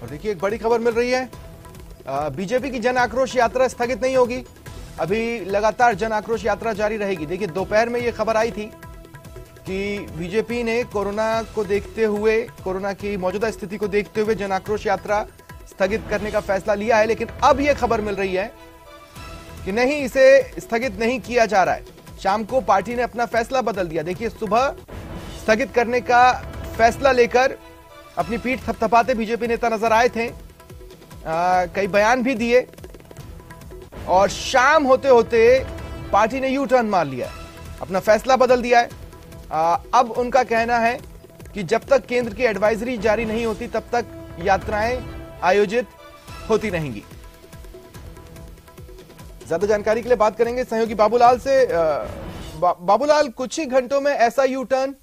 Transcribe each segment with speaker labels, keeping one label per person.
Speaker 1: और देखिए एक बड़ी खबर मिल रही है, बीजेपी की जन आक्रोश यात्रा स्थगित नहीं होगी। अभी लगातार जन आक्रोश यात्रा जारी रहेगी। देखिए दोपहर में ये खबर आई थी कि बीजेपी ने कोरोना को देखते हुए, कोरोना की मौजूदा स्थिति को देखते हुए जन आक्रोश यात्रा स्थगित करने का फैसला लिया है, लेकिन अब यह खबर मिल रही है कि नहीं, इसे स्थगित नहीं किया जा रहा है। शाम को पार्टी ने अपना फैसला बदल दिया। देखिए सुबह स्थगित करने का फैसला लेकर अपनी पीठ थपथपाते बीजेपी नेता नजर आए थे, कई बयान भी दिए और शाम होते होते पार्टी ने यू टर्न मार लिया है, अपना फैसला बदल दिया है। अब उनका कहना है कि जब तक केंद्र की एडवाइजरी जारी नहीं होती तब तक यात्राएं आयोजित होती रहेंगी। ज्यादा जानकारी के लिए बात करेंगे सहयोगी बाबूलाल से। बाबूलाल, कुछ ही घंटों में ऐसा यू टर्न?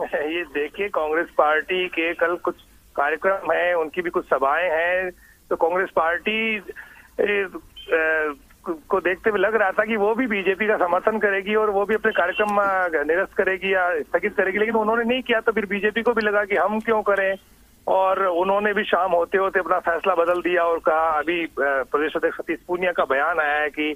Speaker 2: ये देखिए, कांग्रेस पार्टी के कल कुछ कार्यक्रम है, उनकी भी कुछ सभाएं हैं, तो कांग्रेस पार्टी को देखते हुए लग रहा था कि वो भी बीजेपी का समर्थन करेगी और वो भी अपने कार्यक्रम निरस्त करेगी या स्थगित करेगी, लेकिन उन्होंने नहीं किया। तो फिर बीजेपी को भी लगा कि हम क्यों करें, और उन्होंने भी शाम होते होते अपना फैसला बदल दिया और कहा, अभी प्रदेश अध्यक्ष सतीश पूनिया का बयान आया है कि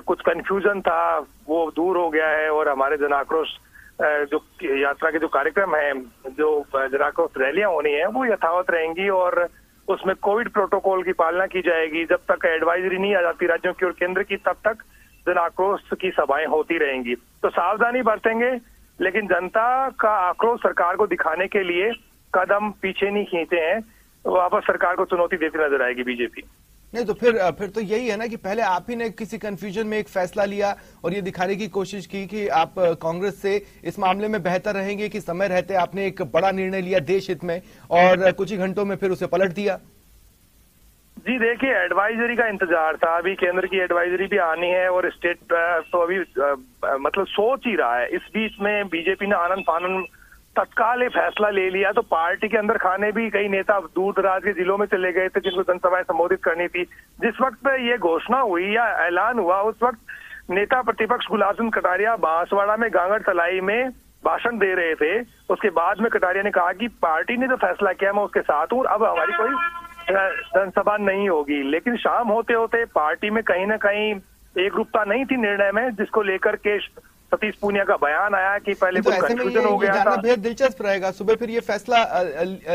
Speaker 2: कुछ कंफ्यूजन था वो दूर हो गया है और हमारे जन आक्रोश जो यात्रा के जो कार्यक्रम है, जो जन आक्रोश रैलियां होनी है, वो यथावत रहेंगी और उसमें कोविड प्रोटोकॉल की पालना की जाएगी। जब तक एडवाइजरी नहीं आ जाती राज्यों की और केंद्र की, तब तक जन आक्रोश की सभाएं होती रहेंगी। तो सावधानी बरतेंगे, लेकिन जनता का आक्रोश सरकार को दिखाने के लिए कदम पीछे नहीं खींचते हैं, वापस सरकार को चुनौती देती नजर आएगी बीजेपी।
Speaker 1: नहीं तो फिर तो यही है ना कि पहले आप ही ने किसी कंफ्यूजन में एक फैसला लिया और ये दिखाने की कोशिश की कि आप कांग्रेस से इस मामले में बेहतर रहेंगे, कि समय रहते आपने एक बड़ा निर्णय लिया देश हित में और कुछ ही घंटों में फिर उसे पलट दिया।
Speaker 2: जी देखिए, एडवाइजरी का इंतजार था, अभी केंद्र की एडवाइजरी भी आनी है और स्टेट तो अभी मतलब सोच ही रहा है। इस बीच में बीजेपी ने आनंद फानन तत्काल ये फैसला ले लिया, तो पार्टी के अंदर खाने भी कई नेता दूर दराज के जिलों में चले गए थे जिनको जनसभाएं संबोधित करनी थी। जिस वक्त ये घोषणा हुई या ऐलान हुआ, उस वक्त नेता प्रतिपक्ष गुलाब चंद कटारिया बांसवाड़ा में गांगड़ तलाई में भाषण दे रहे थे। उसके बाद में कटारिया ने कहा कि पार्टी ने जो फैसला किया मैं उसके साथ हूँ, अब हमारी कोई जनसभा नहीं होगी। लेकिन शाम होते होते पार्टी में कहीं ना कहीं एकरूपता नहीं थी निर्णय में, जिसको लेकर के सतीश पूनिया का बयान आया कि पहले
Speaker 1: तो
Speaker 2: कुछ कंफ्यूजन हो गया था।
Speaker 1: बेहद दिलचस्प रहेगा, सुबह फिर ये फैसला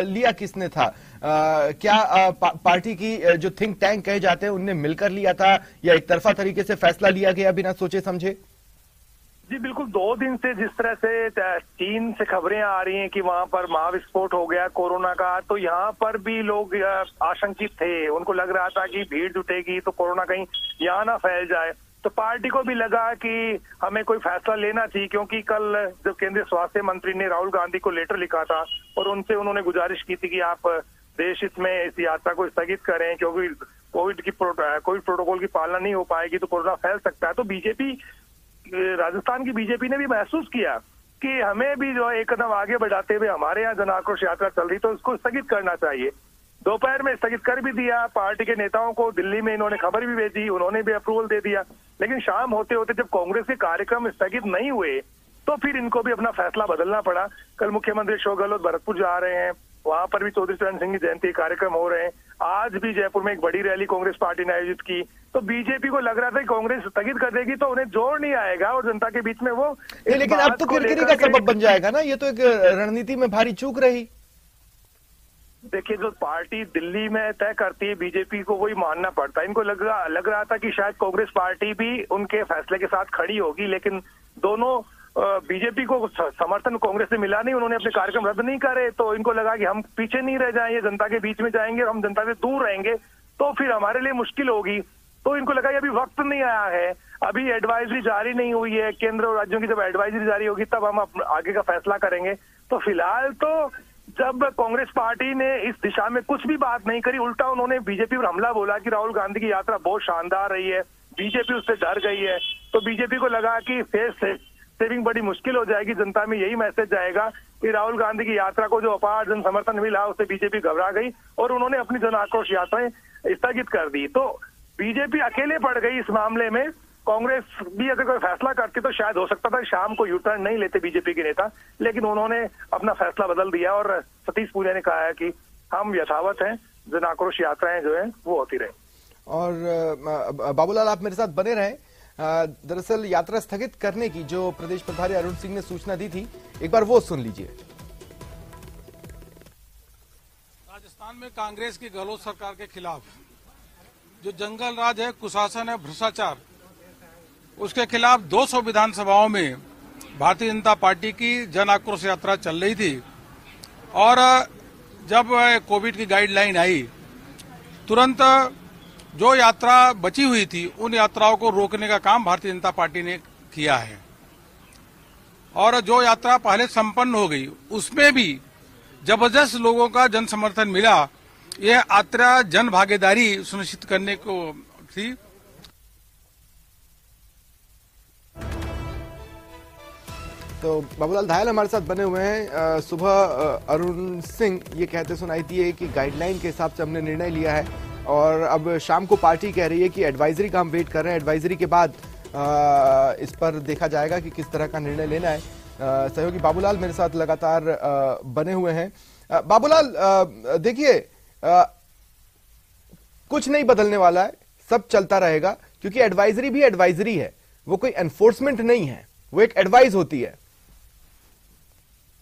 Speaker 1: लिया किसने था? क्या पार्टी की जो थिंक टैंक कहे जाते हैं उनने मिलकर लिया था या एक तरफा तरीके से फैसला लिया गया बिना सोचे समझे?
Speaker 2: जी बिल्कुल, 2 दिन से जिस तरह से चीन से खबरें आ रही हैं कि वहां पर महाविस्फोट हो गया कोरोना का, तो यहाँ पर भी लोग आशंकित थे। उनको लग रहा था कि भीड़ जुटेगी तो कोरोना कहीं यहाँ ना फैल जाए। तो पार्टी को भी लगा कि हमें कोई फैसला लेना चाहिए, क्योंकि कल जब केंद्रीय स्वास्थ्य मंत्री ने राहुल गांधी को लेटर लिखा था और उनसे उन्होंने गुजारिश की थी कि आप देश हित में इस यात्रा को स्थगित करें, क्योंकि कोविड प्रोटोकॉल की पालना नहीं हो पाएगी तो कोरोना फैल सकता है। तो बीजेपी, राजस्थान की बीजेपी ने भी महसूस किया कि हमें भी जो है एक कदम आगे बढ़ाते हुए हमारे यहाँ जन आक्रोश यात्रा चल रही, तो इसको स्थगित करना चाहिए। दोपहर में स्थगित कर भी दिया, पार्टी के नेताओं को दिल्ली में इन्होंने खबर भी भेजी, उन्होंने भी अप्रूवल दे दिया। लेकिन शाम होते होते जब कांग्रेस के कार्यक्रम स्थगित नहीं हुए तो फिर इनको भी अपना फैसला बदलना पड़ा। कल मुख्यमंत्री अशोक गहलोत भरतपुर जा रहे हैं, वहां पर भी चौधरी चरण सिंह की जयंती कार्यक्रम हो रहे हैं। आज भी जयपुर में एक बड़ी रैली कांग्रेस पार्टी ने आयोजित की। तो बीजेपी को लग रहा था कि कांग्रेस स्थगित कर देगी तो उन्हें जोर नहीं आएगा और जनता के बीच में वो,
Speaker 1: लेकिन अब तो किरकिरी का सबब बन जाएगा ना, ये तो एक रणनीति में भारी चूक रही।
Speaker 2: देखिए, जो पार्टी दिल्ली में तय करती है बीजेपी को वही मानना पड़ता है। इनको लग रहा था कि शायद कांग्रेस पार्टी भी उनके फैसले के साथ खड़ी होगी, लेकिन दोनों बीजेपी को समर्थन कांग्रेस से मिला नहीं, उन्होंने अपने कार्यक्रम रद्द नहीं करे। तो इनको लगा कि हम पीछे नहीं रह जाएंगे, जनता के बीच में जाएंगे, हम जनता से दूर रहेंगे तो फिर हमारे लिए मुश्किल होगी। तो इनको लगा कि अभी वक्त नहीं आया है, अभी एडवाइजरी जारी नहीं हुई है, केंद्र और राज्यों की जब एडवाइजरी जारी होगी तब हम आगे का फैसला करेंगे। तो फिलहाल तो जब कांग्रेस पार्टी ने इस दिशा में कुछ भी बात नहीं करी, उल्टा उन्होंने बीजेपी पर हमला बोला कि राहुल गांधी की यात्रा बहुत शानदार रही है, बीजेपी उससे डर गई है। तो बीजेपी को लगा कि फेस सेविंग बड़ी मुश्किल हो जाएगी, जनता में यही मैसेज जाएगा कि राहुल गांधी की यात्रा को जो अपार जन समर्थन मिला उससे बीजेपी घबरा गई और उन्होंने अपनी जन आक्रोश यात्राएं स्थगित कर दी। तो बीजेपी अकेले पड़ गई इस मामले में। कांग्रेस भी अगर कोई फैसला करती तो शायद हो सकता था शाम को यू टर्न नहीं लेते बीजेपी के नेता, लेकिन उन्होंने अपना फैसला बदल दिया और सतीश पूनिया ने कहा है कि हम यथावत हैं, जन आक्रोश यात्राएं जो है वो होती रहे।
Speaker 1: और बाबूलाल, आप मेरे साथ बने रहें। दरअसल यात्रा स्थगित करने की जो प्रदेश प्रभारी अरुण सिंह ने सूचना दी थी, एक बार वो सुन लीजिए।
Speaker 3: राजस्थान में कांग्रेस की गहलोत सरकार के खिलाफ जो जंगल राज है, कुशासन है, भ्रष्टाचार, उसके खिलाफ 200 विधानसभाओं में भारतीय जनता पार्टी की जन आक्रोश यात्रा चल रही थी। और जब कोविड की गाइडलाइन आई, तुरंत जो यात्रा बची हुई थी उन यात्राओं को रोकने का काम भारतीय जनता पार्टी ने किया है। और जो यात्रा पहले संपन्न हो गई उसमें भी जबरदस्त लोगों का जन समर्थन मिला। यह यात्रा जन भागीदारी सुनिश्चित करने को थी।
Speaker 1: तो बाबूलाल धायल हमारे साथ बने हुए हैं। सुबह अरुण सिंह ये कहते सुनाई दिए कि गाइडलाइन के हिसाब से हमने निर्णय लिया है, और अब शाम को पार्टी कह रही है कि एडवाइजरी का हम वेट कर रहे हैं। एडवाइजरी के बाद इस पर देखा जाएगा कि किस तरह का निर्णय लेना है। सहयोगी बाबूलाल मेरे साथ लगातार बने हुए हैं। बाबूलाल, देखिए, कुछ नहीं बदलने वाला है, सब चलता रहेगा, क्योंकि एडवाइजरी भी एडवाइजरी है, वो कोई एनफोर्समेंट नहीं है, वो एक एडवाइस होती है।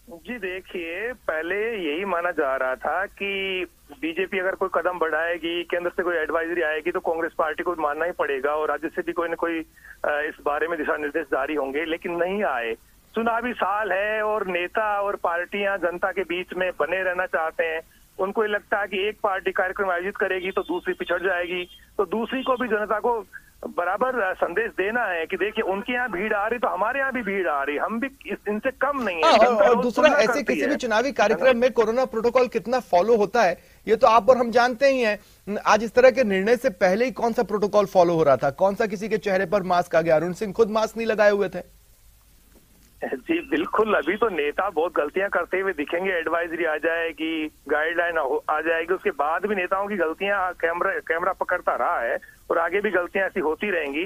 Speaker 2: जी देखिए, पहले यही माना जा रहा था कि बीजेपी अगर कोई कदम बढ़ाएगी, केंद्र से कोई एडवाइजरी आएगी तो कांग्रेस पार्टी को मानना ही पड़ेगा और राज्य से भी कोई न कोई इस बारे में दिशा निर्देश जारी होंगे, लेकिन नहीं आए। चुनावी साल है और नेता और पार्टियां जनता के बीच में बने रहना चाहते हैं। उनको ये लगता है कि एक पार्टी कार्यक्रम आयोजित करेगी तो दूसरी पिछड़ जाएगी, तो दूसरी को भी जनता को बराबर संदेश देना है कि देखिए उनके यहाँ भीड़ आ रही तो हमारे यहाँ भी भीड़ आ रही, हम भी इनसे कम नहीं है।
Speaker 1: और दूसरा, ऐसे किसी भी चुनावी कार्यक्रम में कोरोना प्रोटोकॉल कितना फॉलो होता है ये तो आप और हम जानते ही हैं। आज इस तरह के निर्णय से पहले ही कौन सा प्रोटोकॉल फॉलो हो रहा था? कौन सा किसी के चेहरे पर मास्क आ गया? अरुण सिंह खुद मास्क नहीं लगाए हुए थे।
Speaker 2: जी बिल्कुल, अभी तो नेता बहुत गलतियां करते हुए दिखेंगे। एडवाइजरी आ जाएगी, गाइडलाइन आ जाएगी, उसके बाद भी नेताओं की गलतियां कैमरा पकड़ता रहा है और आगे भी गलतियां ऐसी होती रहेंगी।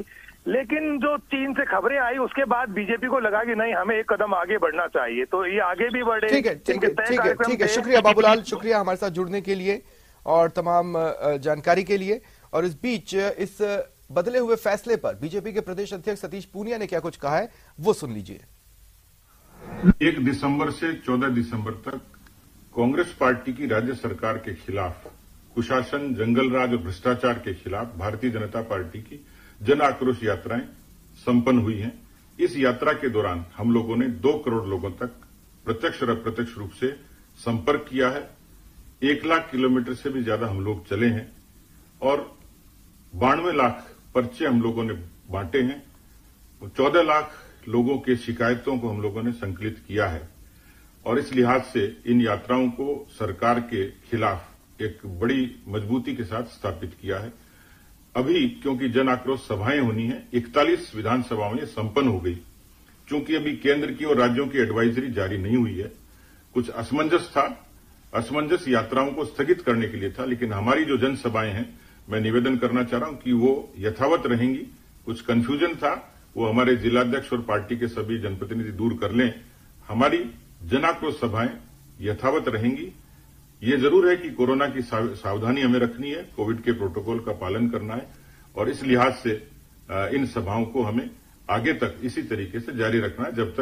Speaker 2: लेकिन जो चीन से खबरें आई उसके बाद बीजेपी को लगा कि नहीं, हमें एक कदम आगे बढ़ना चाहिए, तो ये आगे भी बढ़े।
Speaker 1: ठीक है। शुक्रिया बाबूलाल, शुक्रिया हमारे साथ जुड़ने के लिए और तमाम जानकारी के लिए। और इस बीच इस बदले हुए फैसले पर बीजेपी के प्रदेश अध्यक्ष सतीश पूनिया ने क्या कुछ कहा है, वो सुन लीजिए।
Speaker 4: 1 दिसंबर से 14 दिसंबर तक कांग्रेस पार्टी की राज्य सरकार के खिलाफ कुशासन, जंगलराज और भ्रष्टाचार के खिलाफ भारतीय जनता पार्टी की जन आक्रोश यात्राएं संपन्न हुई हैं। इस यात्रा के दौरान हम लोगों ने 2 करोड़ लोगों तक प्रत्यक्ष और अप्रत्यक्ष रूप से संपर्क किया है। 1 लाख किलोमीटर से भी ज्यादा हम लोग चले हैं और 92 लाख पर्चे हम लोगों ने बांटे हैं। 14 लाख लोगों के शिकायतों को हम लोगों ने संकलित किया है और इस लिहाज से इन यात्राओं को सरकार के खिलाफ एक बड़ी मजबूती के साथ स्थापित किया है। अभी क्योंकि जन आक्रोश सभाएं होनी है, 41 विधानसभाओं में संपन्न हो गई। चूंकि अभी केंद्र की और राज्यों की एडवाइजरी जारी नहीं हुई है, कुछ असमंजस यात्राओं को स्थगित करने के लिए था, लेकिन हमारी जो जनसभाएं हैं, मैं निवेदन करना चाह रहा हूं कि वो यथावत रहेंगी। कुछ कंफ्यूजन था, वो हमारे जिलाध्यक्ष और पार्टी के सभी जनप्रतिनिधि दूर कर लें। हमारी जन आक्रोश सभाएं यथावत रहेंगी। ये जरूर है कि कोरोना की सावधानी हमें रखनी है, कोविड के प्रोटोकॉल का पालन करना है और इस लिहाज से इन सभाओं को हमें आगे तक इसी तरीके से जारी रखना है जब तक